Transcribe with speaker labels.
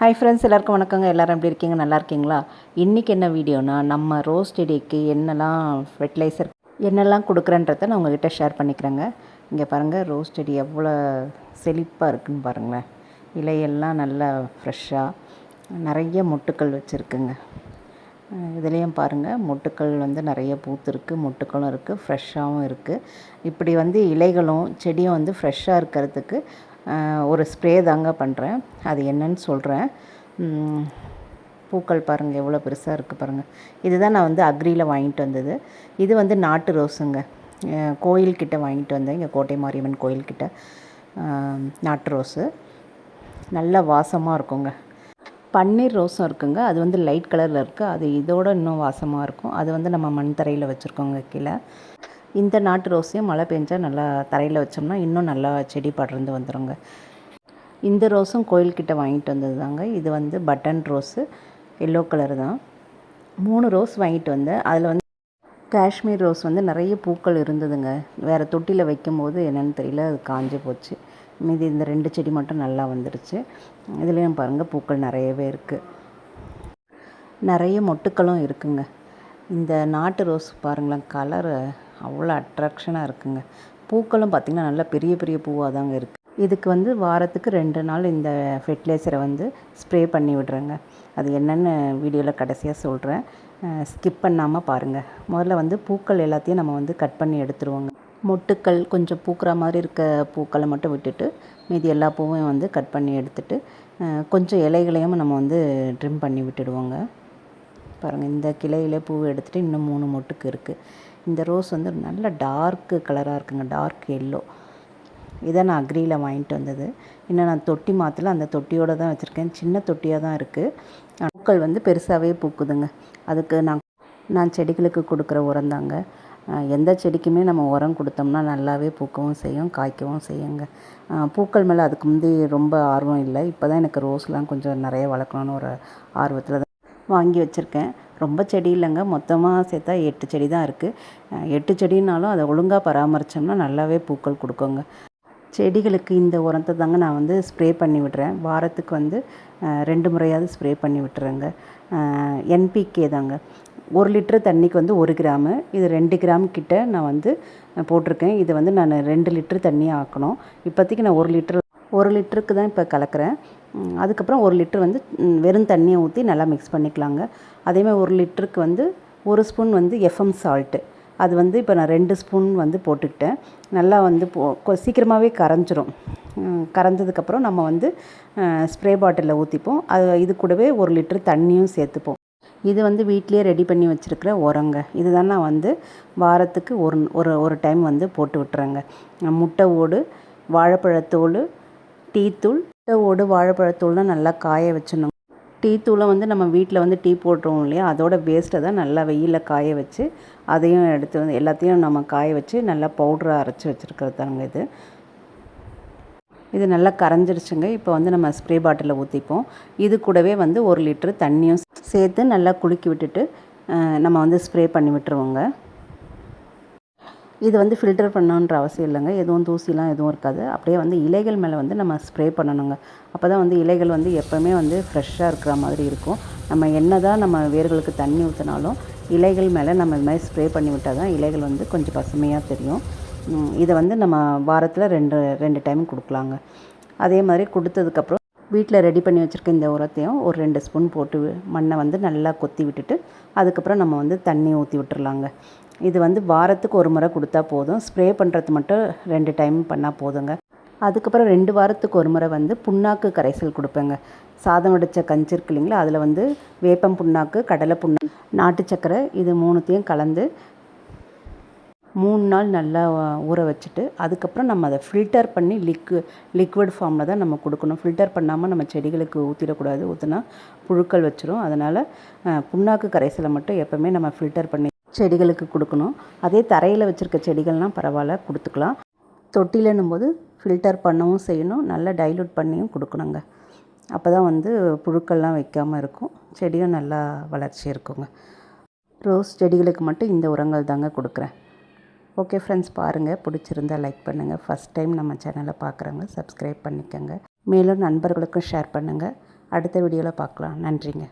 Speaker 1: Hi friends, எல்லாருக்கும் வணக்கங்க. எல்லோரும் எப்படி இருக்கீங்க? நல்லா இருக்கீங்களா? இன்றைக்கி என்ன வீடியோனா, நம்ம ரோஸ் செடிக்கு என்னெல்லாம் ஃபெர்டிலைசர் என்னெல்லாம் கொடுக்குறேன்றதை நான் உங்கள்கிட்ட ஷேர் பண்ணிக்கிறேங்க. இங்கே பாருங்கள், ரோஸ் செடி எவ்வளோ செழிப்பாக இருக்குதுன்னு பாருங்களேன். இலையெல்லாம் நல்லா ஃப்ரெஷ்ஷாக நிறைய மொட்டுக்கள் வச்சுருக்குங்க. இதுலேயும் பாருங்கள், மொட்டுக்கள் நிறைய பூத்துருக்கு, மொட்டுக்களும் இருக்குது, ஃப்ரெஷ்ஷாகவும் இருக்குது. இப்படி இலைகளும் செடியும் ஃப்ரெஷ்ஷாக இருக்கிறதுக்கு ஒரு ஸ்ப்ரே தாங்க பண்ணுறேன். அது என்னன்னு சொல்கிறேன். பூக்கள் பாருங்கள் எவ்வளோ பெருசாக இருக்குது பாருங்கள். இதுதான் நான் அக்ரியில் வாங்கிட்டு வந்தது. இது நாட்டு ரோஸுங்க. கோயில்கிட்ட வாங்கிட்டு வந்தேன், இங்கே கோட்டை மாரியம்மன் கோயில்கிட்ட. நாட்டு ரோஸு நல்ல வாசமாக இருக்குங்க. பன்னீர் ரோஸும் இருக்குங்க. அது லைட் கலரில் இருக்குது. அது இதோட இன்னும் வாசமாக இருக்கும். அது நம்ம மண் தரையில் வச்சுருக்கோங்க கீழே. இந்த நாட்டு ரோஸையும் மழை பெஞ்சால் நல்லா தரையில் வச்சோம்னா இன்னும் நல்லா செடி படர்ந்து வந்துடுங்க. இந்த ரோஸும் கோயில்கிட்ட வாங்கிட்டு வந்தது தாங்க. இது பட்டன் ரோஸு, எல்லோ கலர் தான். 3 ரோஸ் வாங்கிட்டு வந்தேன். அதில் காஷ்மீர் ரோஸ் நிறைய பூக்கள் இருந்ததுங்க. வேறு தொட்டியில் வைக்கும்போது என்னென்னு தெரியல, அது காஞ்சு போச்சு. மீதி இந்த 2 செடி மட்டும் நல்லா வந்துடுச்சு. இதுலேயும் பாருங்கள், பூக்கள் நிறையவே இருக்குது. நிறைய மொட்டுக்களும் இருக்குங்க. இந்த நாட்டு ரோஸ் பாருங்களேன், கலரு அவ்வளோ அட்ராக்ஷனாக இருக்குங்க. பூக்களும் பார்த்திங்கன்னா நல்லா பெரிய பெரிய பூவாக தாங்க இருக்குது. இதுக்கு வாரத்துக்கு 2 நாள் இந்த ஃபெர்டிலைசரை ஸ்ப்ரே பண்ணி விடுறேங்க. அது என்னென்னு வீடியோவில் கடைசியாக சொல்கிறேன். ஸ்கிப் பண்ணாமல் பாருங்கள். முதல்ல பூக்கள் எல்லாத்தையும் நம்ம கட் பண்ணி எடுத்துருவோங்க. மொட்டுக்கள் கொஞ்சம் பூக்கிற மாதிரி இருக்க பூக்களை மட்டும் விட்டுட்டு மீதி எல்லா பூவையும் கட் பண்ணி எடுத்துட்டு கொஞ்சம் இலைகளையும் நம்ம ட்ரிம் பண்ணி விட்டுடுவோங்க. பாருங்கள், இந்த கிளையிலே பூ எடுத்துகிட்டு இன்னும் 3 மொட்டுக்கு இருக்குது. இந்த ரோஸ் நல்ல டார்க்கு கலராக இருக்குங்க, டார்க் எல்லோ. இதை நான் அக்ரியில் வாங்கிட்டு வந்தது. இன்னும் நான் தொட்டி மாற்றல, அந்த தொட்டியோடு தான் வச்சுருக்கேன். சின்ன தொட்டியாக தான் இருக்குது. பூக்கள் பெருசாகவே பூக்குதுங்க. அதுக்கு நான் செடிகளுக்கு கொடுக்குற உரம் தாங்க. எந்த செடிக்குமே நம்ம உரம் கொடுத்தோம்னா நல்லாவே பூக்கவும் செய்யும், காய்க்கவும் செய்யுங்க. பூக்கள் மேலே அதுக்கு முந்தி ரொம்ப ஆர்வம் இல்லை. இப்போ தான் எனக்கு ரோஸ்லாம் கொஞ்சம் நிறைய வளர்க்கணுன்னு ஒரு ஆர்வத்தில் தான் வாங்கி வச்சுருக்கேன். ரொம்ப செடி இல்லைங்க, மொத்தமாக சேர்த்தா 8 செடி தான் இருக்குது. 8 செடினாலும் அதை ஒழுங்காக பராமரித்தோம்னா நல்லாவே பூக்கள் கொடுக்குங்க. செடிகளுக்கு இந்த உரத்தை தாங்க நான் ஸ்ப்ரே பண்ணி விடுறேன். வாரத்துக்கு 2 முறையாவது ஸ்ப்ரே பண்ணி விட்டுறேங்க. என்பிகே தாங்க. 1 லிட்டரு தண்ணிக்கு 1 கிராமு. இது 2 கிராம் கிட்ட நான் போட்டிருக்கேன். இது நான் 2 லிட்டரு தண்ணி ஆக்கணும். இப்போதைக்கு நான் 1 லிட்டருக்கு தான் இப்போ கலக்கிறேன். அதுக்கப்புறம் 1 லிட்டர் வெறும் தண்ணியை ஊற்றி நல்லா மிக்ஸ் பண்ணிக்கலாங்க. அதேமாதிரி 1 லிட்டருக்கு 1 ஸ்பூன் எஃப்எம் சால்ட்டு. அது இப்போ நான் 2 ஸ்பூன் போட்டுக்கிட்டேன். நல்லா சீக்கிரமாகவே கரைஞ்சிரும். கரைஞ்சதுக்கப்புறம் நம்ம ஸ்ப்ரே பாட்டிலில் ஊற்றிப்போம். இது கூடவே 1 லிட்டர் தண்ணியும் சேர்த்துப்போம். இது வீட்டிலே ரெடி பண்ணி வச்சுருக்கிற உரங்க. இதுதான் நான் வாரத்துக்கு ஒரு டைம் போட்டு விட்டுறேங்க. முட்டை ஓடு, வாழைப்பழத்தோல், டீத்தூள். முட்டை ஓடு, வாழைப்பழத்தூள்லாம் நல்லா காய வச்சிடணும். டீ தூளை நம்ம வீட்டில் டீ போட்டுருவோம் இல்லையா, அதோட வேஸ்ட்டை தான் நல்லா வெயிலில் காய வச்சு அதையும் எடுத்து எல்லாத்தையும் நம்ம காய வச்சு நல்லா பவுடராக அரைச்சி வச்சுருக்கிறது தாங்க இது நல்லா கரைஞ்சிருச்சுங்க. இப்போ நம்ம ஸ்ப்ரே பாட்டிலில் ஊற்றிப்போம். இது கூடவே 1 லிட்டரு தண்ணியும் சேர்த்து நல்லா குலுக்கி விட்டுட்டு நம்ம ஸ்ப்ரே பண்ணி விட்டுருவோங்க. இது ஃபில்டர் பண்ணணுன்ற அவசியம் இல்லைங்க. எதுவும் தூசிலாம் எதுவும் இருக்காது. அப்படியே இலைகள் மேலே நம்ம ஸ்ப்ரே பண்ணணுங்க. அப்போ தான் இலைகள் எப்போவுமே ஃப்ரெஷ்ஷாக இருக்கிற மாதிரி இருக்கும். நம்ம என்ன தான் நம்ம வேர்களுக்கு தண்ணி ஊற்றினாலும் இலைகள் மேலே நம்ம இது மாதிரி ஸ்ப்ரே பண்ணி விட்டால் தான் இலைகள் கொஞ்சம் பசுமையாக தெரியும். இதை நம்ம வாரத்தில் 2 டைம் கொடுக்கலாங்க. அதே மாதிரி கொடுத்ததுக்கப்புறம் வீட்டில் ரெடி பண்ணி வச்சுருக்க இந்த உரத்தையும் ஒரு 2 ஸ்பூன் போட்டு மண்ணை நல்லா கொத்தி விட்டுட்டு அதுக்கப்புறம் நம்ம தண்ணி ஊற்றி விட்டுறலாங்க. இது வாரத்துக்கு 1 முறை கொடுத்தா போதும். ஸ்ப்ரே பண்ணுறது மட்டும் 2 டைம் பண்ணால் போதுங்க. அதுக்கப்புறம் 2 வாரத்துக்கு 1 முறை புண்ணாக்கு கரைசல் கொடுப்பேங்க. சாதம் வடித்த கஞ்சி இருக்கு இல்லைங்களா, அதில் வேப்பம் புண்ணாக்கு, கடலை புண்ணாக்கு, நாட்டு சக்கரை, இது 3த்தையும் கலந்து 3 நாள் நல்லா ஊற வச்சுட்டு அதுக்கப்புறம் நம்ம அதை ஃபில்டர் பண்ணி லிக்விட் ஃபார்மில் தான் நம்ம கொடுக்கணும். ஃபில்டர் பண்ணாமல் நம்ம செடிகளுக்கு ஊற்றிடக்கூடாது. ஊற்றினா புழுக்கள் வச்சிரும். அதனால் புண்ணாக்கு கரைசலை மட்டும் எப்போவுமே நம்ம ஃபில்டர் பண்ணி செடிகளுக்கு கொடுக்கணும். அதே தரையில் வச்சுருக்க செடிகள்லாம் பரவாயில்ல, கொடுத்துக்கலாம். தொட்டிலன்னும் போது ஃபில்டர் பண்ணவும் செய்யணும், நல்லா டைல்யூட் பண்ணியும் கொடுக்கணுங்க. அப்போ தான் புழுக்கள்லாம் வைக்காமல் இருக்கும், செடியும் நல்லா வளர்ச்சி இருக்குங்க. ரோஸ் செடிகளுக்கு மட்டும் இந்த உரங்கள் தாங்க கொடுக்குறேன். ஓகே ஃப்ரெண்ட்ஸ், பாருங்கள், பிடிச்சிருந்தால் லைக் பண்ணுங்கள். ஃபஸ்ட் டைம் நம்ம சேனலை பார்க்குறவங்க சப்ஸ்கிரைப் பண்ணிக்கோங்க. மேலும் நண்பர்களுக்கும் ஷேர் பண்ணுங்கள். அடுத்த வீடியோவில் பார்க்கலாம். நன்றிங்க.